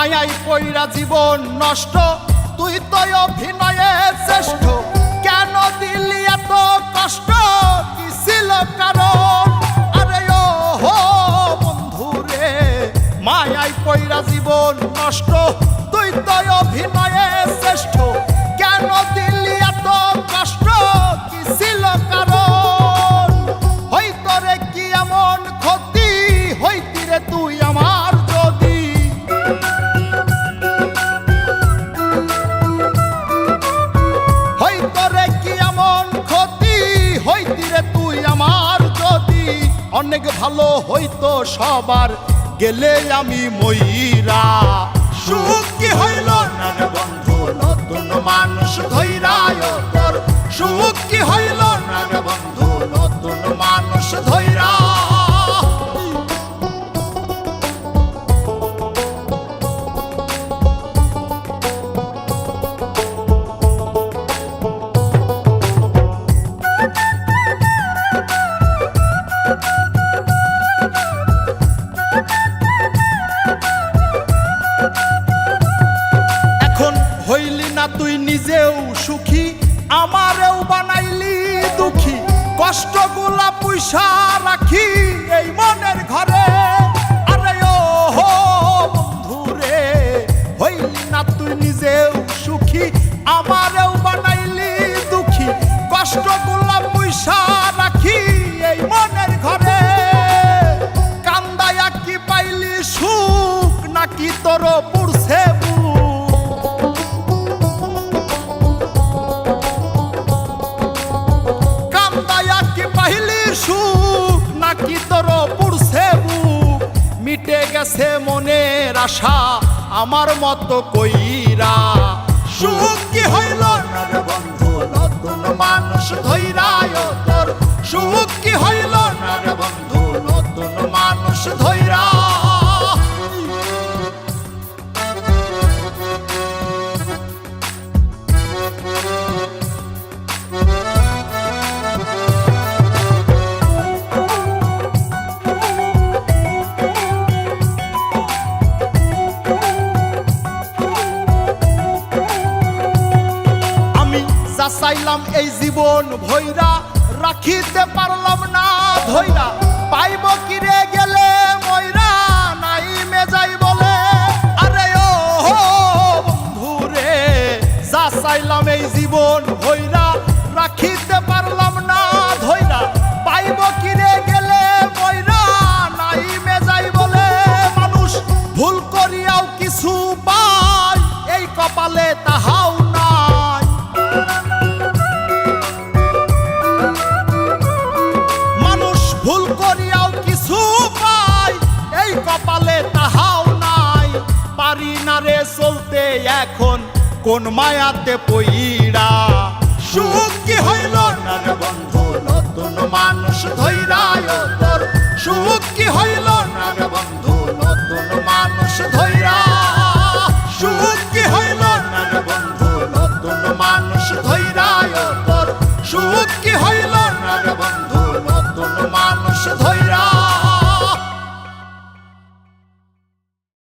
মায়াই পইরা জীবন নষ্ট, তুই তো অভিনয়ে শ্রেষ্ঠ। কেন দিলি এত কষ্ট, কি ছিল কারণ? আরে ও হো বন্ধু রে, মায়াই পইরা জীবন নষ্ট, তুই তো অভিনয়ে শ্রেষ্ঠ। কেন দিলি এত কষ্ট, কি ছিল কারণ? হইতো রে কি এমন ক্ষতি, হইতি রে তুই আমার যদি। হইতো রে কি এমন ক্ষতি, হইতি রে তুই আমার যদি। অনেক ভালো হইতো সবার, গেলে আমি মইরা। সুখ কি হইল না রে বন্ধু, নতুন মানুষ ধইরায় তোর। সুখ কি হইল না রে বন্ধু, নতুন মানুষ ধইরা। হইলি না তুই নিজেও সুখী, আমারেও বানাইলি দুঃখী। কষ্টগুলা পয়সা রাখি এই মনের ঘরে। আরে ও হো বন্ধু রে, হইলি না তুই নিজেও সুখী, আমারেও বানাইলি দুঃখী। কষ্টগুলা পয়সা রাখি এই মনের ঘরে। কান্দায়া কি পাইলি সুখ, নাকি তোর পুরছে সুখ, নাকি তোর পুরছে বুক? মিটে গেছে মনের আশা আমার মতো কইরা। সুখ কি হইল না রে বন্ধু, নতুন মানুষ ধইরায় তোর। সুখ কি হইল না রে বন্ধু, নতুন মানুষ ধইরা। চাইলাম এই জীবন ভৈরা, রাখিতে পারলাম না ধৈরা। পাইব কিরে গেলে ময়রা, নাই মেজাই বলে। আরে ও বন্ধু রে, যা চাইলাম এই জীবন ভৈরা, রাখিতে পারলাম না ধৈরা। পাইব কিরে গেলে ময়রা, নাই মেজাই বলে। মানুষ ভুল করিয়াও কিছু পায়, এই কপালে তাহাও নাই। ভুল করিয়াও কিছু পাই, এই কপালে তাহাও নাই। পারি না রে চলতে এখন কোন মায়াতে পইরা। সুখ কি হইল না রে বন্ধু, নতুন মানুষ ধইরায় তোর। সুখ কি হইল না রে বন্ধু, নতুন মানুষ ধইরা। সুখ কি হইল না রে বন্ধু, নতুন মানুষ ধইরায় তোর। সুখ কি হইল না রে বন্ধু, নতুন মানুষ ধইরা।